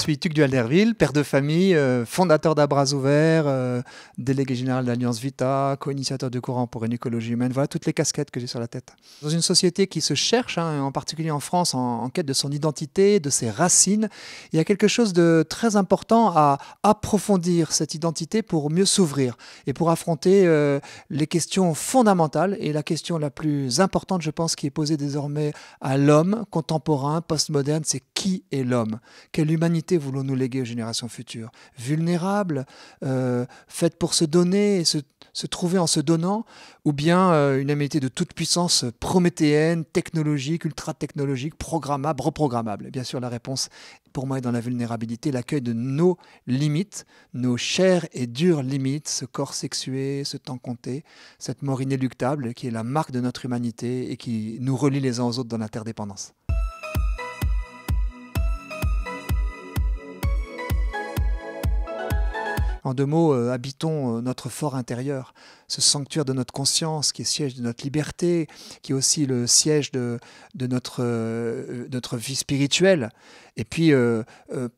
suis Tuc Duhalderville, père de famille, fondateur d'Abras Ouverts, délégué général d'Alliance Vita, co-initiateur du courant pour une écologie humaine. Voilà toutes les casquettes que j'ai sur la tête. Dans une société qui se cherche, en particulier en France, en quête de son identité, de ses racines, il y a quelque chose de très important à approfondir cette identité pour mieux s'ouvrir et pour affronter les questions fondamentales. Et la question la plus importante, je pense, qui est posée désormais à l'homme contemporain, postmoderne, c'est qui est l'homme? Quelle humanité voulons-nous léguer aux générations futures? Vulnérable, faite pour se donner et se trouver en se donnant, ou bien une humanité de toute puissance prométhéenne, technologique, ultra-technologique, programmable, reprogrammable? Et bien sûr, la réponse, pour moi, est dans la vulnérabilité, l'accueil de nos limites, nos chères et dures limites, ce corps sexué, ce temps compté, cette mort inéluctable qui est la marque de notre humanité et qui nous relie les uns aux autres dans l'interdépendance. En deux mots, habitons notre fort intérieur, ce sanctuaire de notre conscience qui est siège de notre liberté, qui est aussi le siège de notre vie spirituelle. Et puis,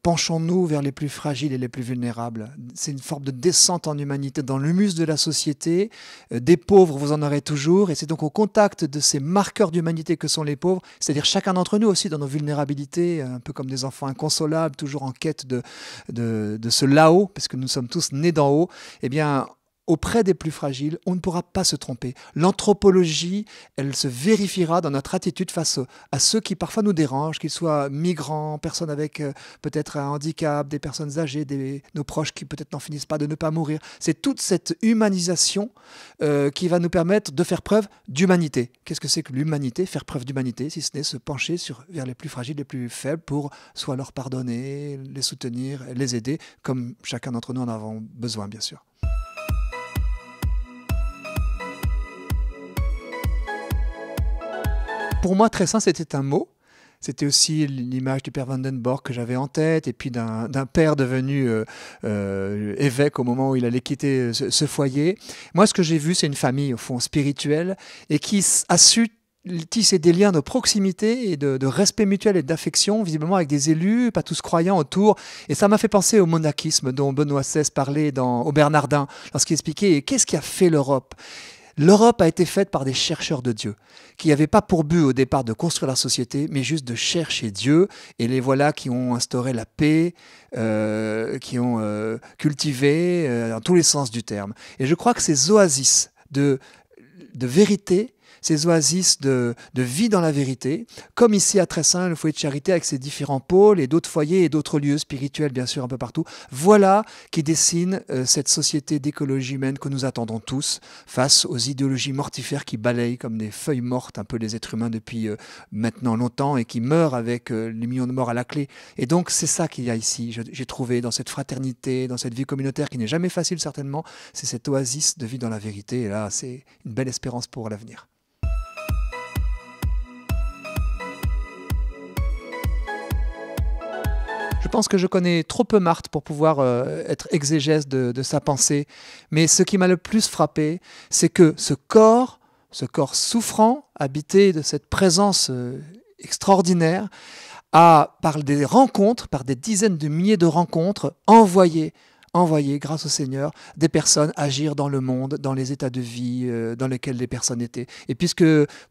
penchons-nous vers les plus fragiles et les plus vulnérables. C'est une forme de descente en humanité dans l'humus de la société. Des pauvres, vous en aurez toujours. Et c'est donc au contact de ces marqueurs d'humanité que sont les pauvres, c'est-à-dire chacun d'entre nous aussi dans nos vulnérabilités, un peu comme des enfants inconsolables, toujours en quête de ce là-haut, parce que nous sommes tous nés d'en haut, eh bien, auprès des plus fragiles, on ne pourra pas se tromper. L'anthropologie, elle se vérifiera dans notre attitude face à ceux qui parfois nous dérangent, qu'ils soient migrants, personnes avec peut-être un handicap, des personnes âgées, nos proches qui peut-être n'en finissent pas de ne pas mourir. C'est toute cette humanisation qui va nous permettre de faire preuve d'humanité. Qu'est-ce que c'est que l'humanité? Faire preuve d'humanité, si ce n'est se pencher vers les plus fragiles, les plus faibles, pour soit leur pardonner, les soutenir, les aider, comme chacun d'entre nous en avons besoin, bien sûr. Pour moi, très saint, c'était un mot. C'était aussi l'image du père Vandenborg que j'avais en tête, et puis d'un père devenu évêque au moment où il allait quitter ce foyer. Moi, ce que j'ai vu, c'est une famille, au fond, spirituelle, et qui a su tisser des liens de proximité et de respect mutuel et d'affection, visiblement avec des élus, pas tous croyants autour. Et ça m'a fait penser au monachisme dont Benoît XVI parlait au Bernardin, lorsqu'il expliquait qu'est-ce qui a fait l'Europe. L'Europe a été faite par des chercheurs de Dieu, qui n'avaient pas pour but au départ de construire la société, mais juste de chercher Dieu. Et les voilà qui ont instauré la paix, qui ont cultivé dans tous les sens du terme. Et je crois que ces oasis de vérité, ces oasis de vie dans la vérité, comme ici à Tressin, le foyer de charité avec ses différents pôles et d'autres foyers et d'autres lieux spirituels bien sûr un peu partout, voilà qui dessine cette société d'écologie humaine que nous attendons tous face aux idéologies mortifères qui balayent comme des feuilles mortes un peu les êtres humains depuis maintenant longtemps et qui meurent avec les millions de morts à la clé. Et donc c'est ça qu'il y a ici, j'ai trouvé dans cette fraternité, dans cette vie communautaire qui n'est jamais facile certainement, c'est cette oasis de vie dans la vérité et là c'est une belle espérance pour l'avenir. Je pense que je connais trop peu Marthe pour pouvoir être exégèse de sa pensée. Mais ce qui m'a le plus frappé, c'est que ce corps souffrant, habité de cette présence extraordinaire, a, par des rencontres, par des dizaines de milliers de rencontres, envoyé, grâce au Seigneur, des personnes agir dans le monde, dans les états de vie dans lesquels les personnes étaient. Et puisque,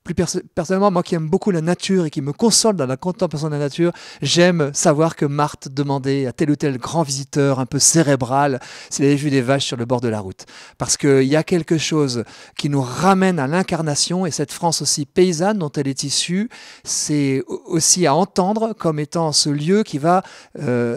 plus personnellement, moi qui aime beaucoup la nature et qui me console dans la contemplation de la nature, j'aime savoir que Marthe demandait à tel ou tel grand visiteur un peu cérébral s'il avait vu des vaches sur le bord de la route. Parce qu'il y a quelque chose qui nous ramène à l'incarnation et cette France aussi paysanne dont elle est issue, c'est aussi à entendre comme étant ce lieu qui va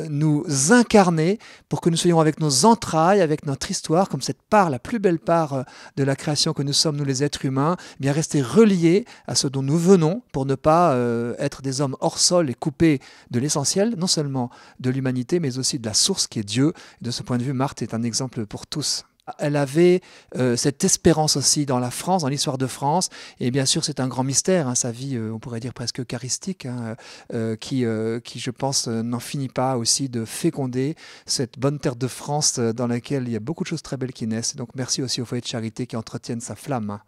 nous incarner pour que nous soyons avec nos entrailles, avec notre histoire, comme cette part, la plus belle part de la création que nous sommes, nous les êtres humains, eh bien rester reliés à ce dont nous venons pour ne pas être des hommes hors sol et coupés de l'essentiel, non seulement de l'humanité, mais aussi de la source qui est Dieu. De ce point de vue, Marthe est un exemple pour tous. Elle avait cette espérance aussi dans la France, dans l'histoire de France. Et bien sûr, c'est un grand mystère, hein, sa vie, on pourrait dire presque eucharistique, hein, qui, je pense, n'en finit pas aussi de féconder cette bonne terre de France dans laquelle il y a beaucoup de choses très belles qui naissent. Donc merci aussi au foyer de charité qui entretiennent sa flamme.